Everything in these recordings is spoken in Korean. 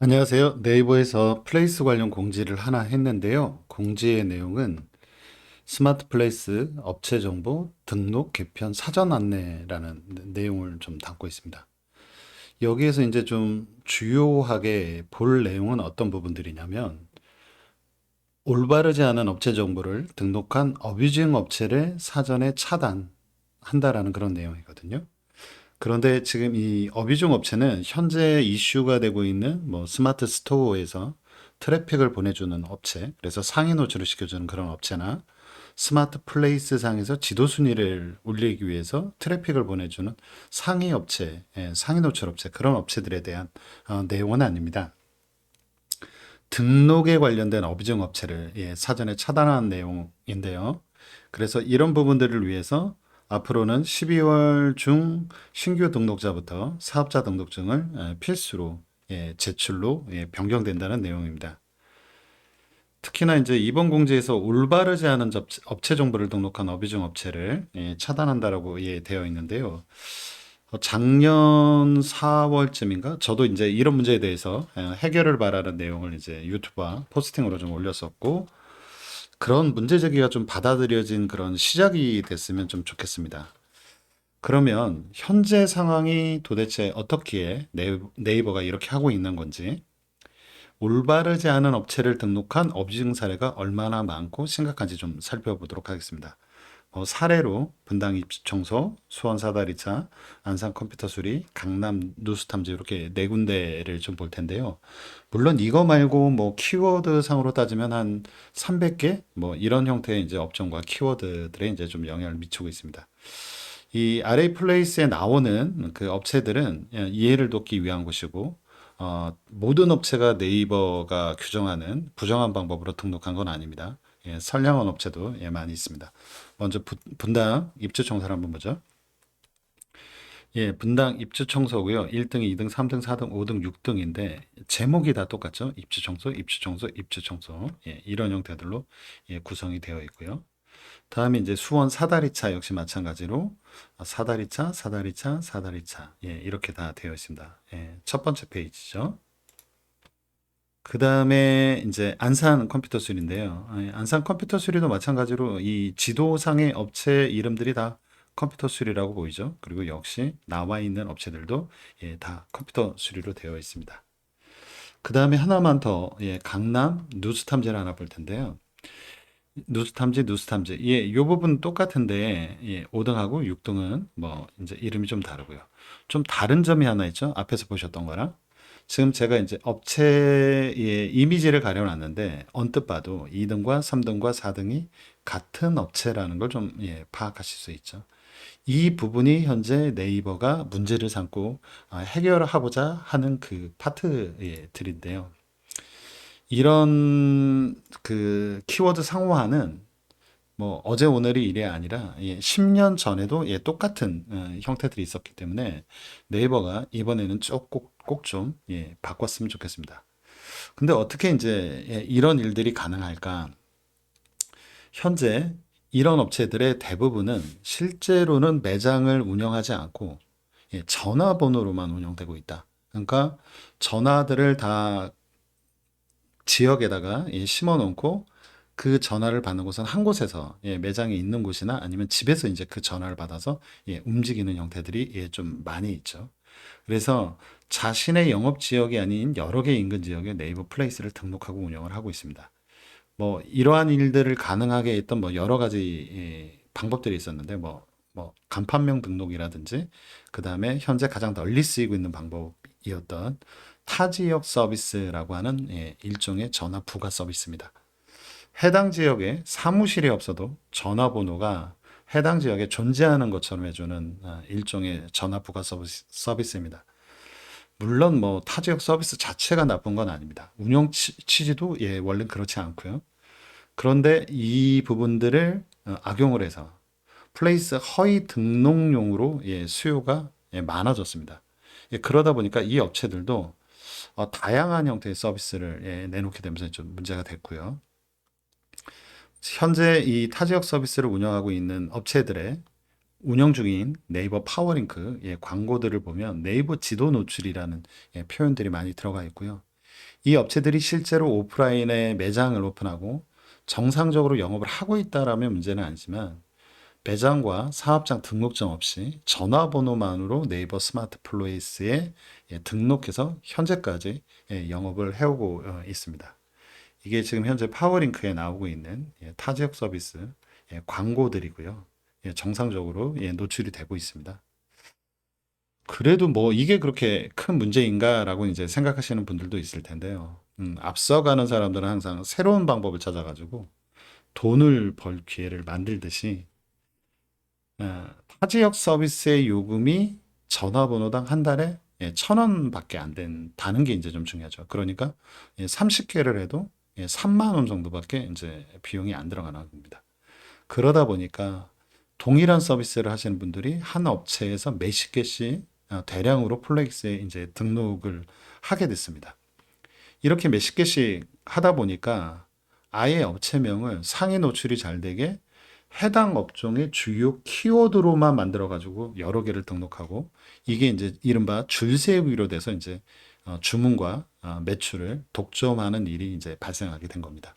안녕하세요. 네이버에서 플레이스 관련 공지를 하나 했는데요. 공지의 내용은 스마트 플레이스 업체 정보 등록 개편 사전 안내라는 내용을 좀 담고 있습니다. 여기에서 이제 좀 주요하게 볼 내용은 어떤 부분들이냐면 올바르지 않은 업체 정보를 등록한 어뷰징 업체를 사전에 차단한다라는 그런 내용이거든요. 그런데 지금 이 어뷰징 업체는 현재 이슈가 되고 있는 뭐 스마트 스토어에서 트래픽을 보내주는 업체, 그래서 상위 노출을 시켜주는 그런 업체나 스마트 플레이스 상에서 지도 순위를 올리기 위해서 트래픽을 보내주는 상위 업체, 상위 노출 업체, 그런 업체들에 대한 내용은 아닙니다. 등록에 관련된 어뷰징 업체를 사전에 차단한 내용인데요. 그래서 이런 부분들을 위해서 앞으로는 12월 중 신규 등록자부터 사업자 등록증을 필수로 제출로 변경된다는 내용입니다. 특히나 이제 이번 공지에서 올바르지 않은 업체 정보를 등록한 어뷰징 업체를 차단한다라고 되어 있는데요. 작년 4월쯤인가? 저도 이제 이런 문제에 대해서 해결을 바라는 내용을 이제 유튜브와 포스팅으로 좀 올렸었고, 그런 문제 제기가 좀 받아들여진 그런 시작이 됐으면 좀 좋겠습니다. 그러면 현재 상황이 도대체 어떻게 네이버가 이렇게 하고 있는 건지, 올바르지 않은 업체를 등록한 어뷰징 사례가 얼마나 많고 심각한지 좀 살펴보도록 하겠습니다. 사례로 분당 입주청소, 수원 사다리차, 안산 컴퓨터 수리, 강남 누수탐지 이렇게 네 군데를 좀 볼 텐데요. 물론 이거 말고 뭐 키워드 상으로 따지면 한 300개 뭐 이런 형태의 이제 업종과 키워드들에 이제 좀 영향을 미치고 있습니다. 이 RA 플레이스에 나오는 그 업체들은 이해를 돕기 위한 곳이고, 모든 업체가 네이버가 규정하는 부정한 방법으로 등록한 건 아닙니다. 선량한 업체도 많이 있습니다. 먼저 분당 입주 청소를 한번 보죠. 분당 입주 청소고요. 1등, 2등, 3등, 4등, 5등, 6등인데 제목이 다 똑같죠. 입주 청소, 입주 청소, 입주 청소. 이런 형태들로 구성이 되어 있고요. 다음에 이제 수원 사다리차 역시 마찬가지로 사다리차, 사다리차, 사다리차. 이렇게 다 되어 있습니다. 첫 번째 페이지죠. 그 다음에 이제 안산 컴퓨터 수리인데요. 안산 컴퓨터 수리도 마찬가지로 이 지도상의 업체 이름들이 다 컴퓨터 수리라고 보이죠. 그리고 역시 나와 있는 업체들도 다 컴퓨터 수리로 되어 있습니다. 그 다음에 하나만 더, 강남 누수 탐지를 하나 볼 텐데요. 누수 탐지, 누수 탐지. 이 부분 똑같은데, 5등하고 6등은 뭐 이제 이름이 좀 다르고요. 좀 다른 점이 하나 있죠. 앞에서 보셨던 거랑. 지금 제가 이제 업체의 이미지를 가려놨는데 언뜻 봐도 2등과 3등과 4등이 같은 업체라는 걸 좀 파악하실 수 있죠. 이 부분이 현재 네이버가 문제를 삼고 해결하고자 하는 그 파트들인데요. 이런 그 키워드 상호화는 뭐 어제 오늘이 일이 아니라 10년 전에도 똑같은 형태들이 있었기 때문에 네이버가 이번에는 꼭 좀 바꿨으면 좋겠습니다. 근데 어떻게 이제 이런 일들이 가능할까? 현재 이런 업체들의 대부분은 실제로는 매장을 운영하지 않고 전화번호로만 운영되고 있다. 그러니까 전화들을 다 지역에다가 심어 놓고 그 전화를 받는 곳은 한 곳에서 매장이 있는 곳이나 아니면 집에서 이제 그 전화를 받아서 움직이는 형태들이 좀 많이 있죠. 그래서 자신의 영업 지역이 아닌 여러 개 인근 지역에 네이버 플레이스를 등록하고 운영을 하고 있습니다. 뭐 이러한 일들을 가능하게 했던 뭐 여러 가지 방법들이 있었는데 뭐 간판명 등록이라든지 그 다음에 현재 가장 널리 쓰이고 있는 방법이었던 타 지역 서비스라고 하는 일종의 전화 부가 서비스입니다. 해당 지역에 사무실이 없어도 전화번호가 해당 지역에 존재하는 것처럼 해주는 일종의 전화 부가 서비스입니다. 물론 뭐 타 지역 서비스 자체가 나쁜 건 아닙니다. 운영 취지도 원래 그렇지 않고요. 그런데 이 부분들을 악용을 해서 플레이스 허위 등록용으로 수요가 많아졌습니다. 그러다 보니까 이 업체들도 다양한 형태의 서비스를 내놓게 되면서 좀 문제가 됐고요. 현재 이 타지역 서비스를 운영하고 있는 업체들의 운영 중인 네이버 파워링크 광고들을 보면 네이버 지도 노출이라는 표현들이 많이 들어가 있고요. 이 업체들이 실제로 오프라인에 매장을 오픈하고 정상적으로 영업을 하고 있다라면 문제는 아니지만 매장과 사업장 등록증 없이 전화번호만으로 네이버 스마트 플레이스에 등록해서 현재까지 영업을 해오고 있습니다. 이게 지금 현재 파워링크에 나오고 있는 타지역 서비스 광고들이고요. 정상적으로 노출이 되고 있습니다. 그래도 뭐 이게 그렇게 큰 문제인가라고 이제 생각하시는 분들도 있을 텐데요. 앞서가는 사람들은 항상 새로운 방법을 찾아가지고 돈을 벌 기회를 만들듯이 타지역 서비스의 요금이 전화번호당 한 달에 1,000원밖에 안 된다는 게 이제 좀 중요하죠. 그러니까 30개를 해도 3만 원 정도밖에 이제 비용이 안 들어가는 겁니다. 그러다 보니까 동일한 서비스를 하시는 분들이 한 업체에서 몇십 개씩 대량으로 플렉스에 이제 등록을 하게 됐습니다. 이렇게 몇십 개씩 하다 보니까 아예 업체명을 상위 노출이 잘 되게 해당 업종의 주요 키워드로만 만들어 가지고 여러 개를 등록하고 이게 이제 이른바 줄 세우기로 돼서 이제 주문과 매출을 독점하는 일이 이제 발생하게 된 겁니다.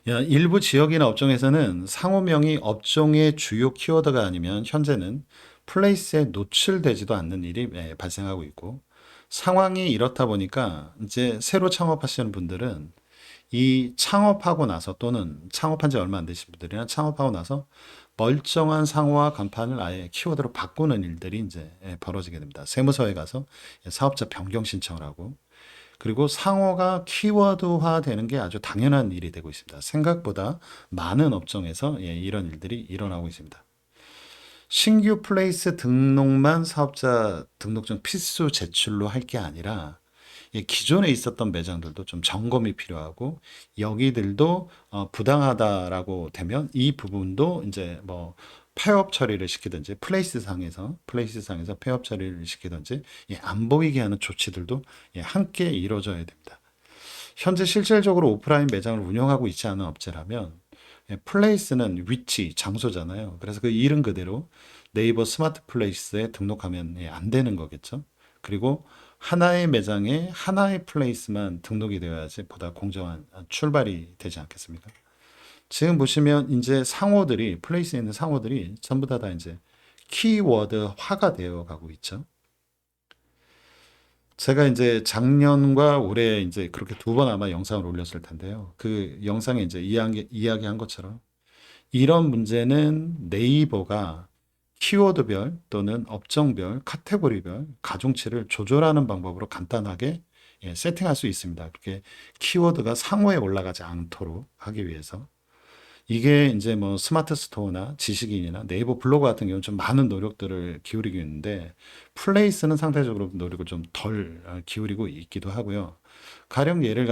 일부 지역이나 업종에서는 상호명이 업종의 주요 키워드가 아니면 현재는 플레이스에 노출되지도 않는 일이 발생하고 있고 상황이 이렇다 보니까 이제 새로 창업하시는 분들은 이 창업하고 나서 또는 창업한 지 얼마 안 되신 분들이나 창업하고 나서 멀쩡한 상호와 간판을 아예 키워드로 바꾸는 일들이 이제 벌어지게 됩니다. 세무서에 가서 사업자 변경 신청을 하고 그리고 상호가 키워드화 되는 게 아주 당연한 일이 되고 있습니다. 생각보다 많은 업종에서 이런 일들이 일어나고 있습니다. 신규 플레이스 등록만 사업자 등록증 필수 제출로 할 게 아니라 기존에 있었던 매장들도 좀 점검이 필요하고 여기들도 부당하다라고 되면 이 부분도 이제 뭐 폐업 처리를 시키든지 플레이스상에서 폐업 처리를 시키든지 안 보이게 하는 조치들도 함께 이루어져야 됩니다. 현재 실질적으로 오프라인 매장을 운영하고 있지 않은 업체라면 플레이스는 위치, 장소잖아요. 그래서 그 이름 그대로 네이버 스마트 플레이스에 등록하면 안 되는 거겠죠. 그리고 하나의 매장에 하나의 플레이스만 등록이 되어야지 보다 공정한 출발이 되지 않겠습니까? 지금 보시면 이제 상호들이 플레이스에 있는 상호들이 전부 다 이제 키워드화가 되어 가고 있죠. 제가 이제 작년과 올해 이제 그렇게 두 번 아마 영상을 올렸을 텐데요. 그 영상에 이제 이야기한 것처럼 이런 문제는 네이버가 키워드별 또는 업종별, 카테고리별 가중치를 조절하는 방법으로 간단하게 세팅할 수 있습니다. 그렇게 키워드가 상호에 올라가지 않도록 하기 위해서. 이게 이제 뭐 스마트 스토어나 지식인이나 네이버 블로그 같은 경우는 좀 많은 노력들을 기울이고 있는데 플레이스는 상대적으로 노력을 좀 덜 기울이고 있기도 하고요. 가령 예를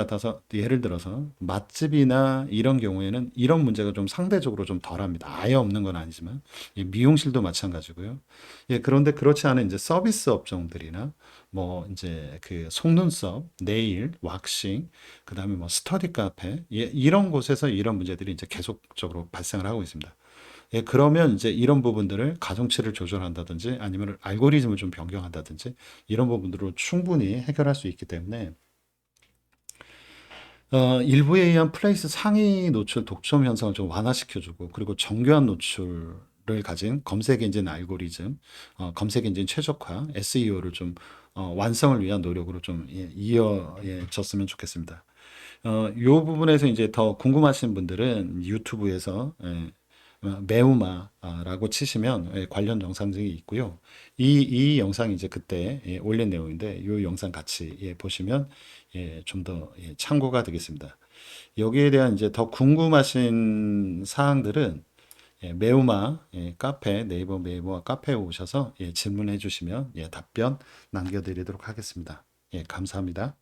들어서 맛집이나 이런 경우에는 이런 문제가 좀 상대적으로 좀 덜합니다. 아예 없는 건 아니지만 미용실도 마찬가지고요. 그런데 그렇지 않은 이제 서비스 업종들이나 뭐 이제 그 속눈썹, 네일, 왁싱, 그다음에 뭐 스터디 카페 이런 곳에서 이런 문제들이 이제 계속적으로 발생을 하고 있습니다. 그러면 이제 이런 부분들을 가중치를 조절한다든지 아니면 알고리즘을 좀 변경한다든지 이런 부분들로 충분히 해결할 수 있기 때문에 일부에 의한 플레이스 상위 노출 독점 현상을 좀 완화시켜주고 그리고 정교한 노출을 가진 검색 엔진 알고리즘, 검색 엔진 최적화, SEO를 좀 완성을 위한 노력으로 좀 이어졌으면 좋겠습니다. 요 부분에서 이제 더 궁금하신 분들은 유튜브에서 매우마라고 치시면 관련 영상들이 있고요. 이 영상이 이제 그때 올린 내용인데 이 영상 같이 보시면 좀 더 참고가 되겠습니다. 여기에 대한 이제 더 궁금하신 사항들은 매우마 카페 네이버 매우마 카페에 오셔서 질문해 주시면 답변 남겨드리도록 하겠습니다. 감사합니다.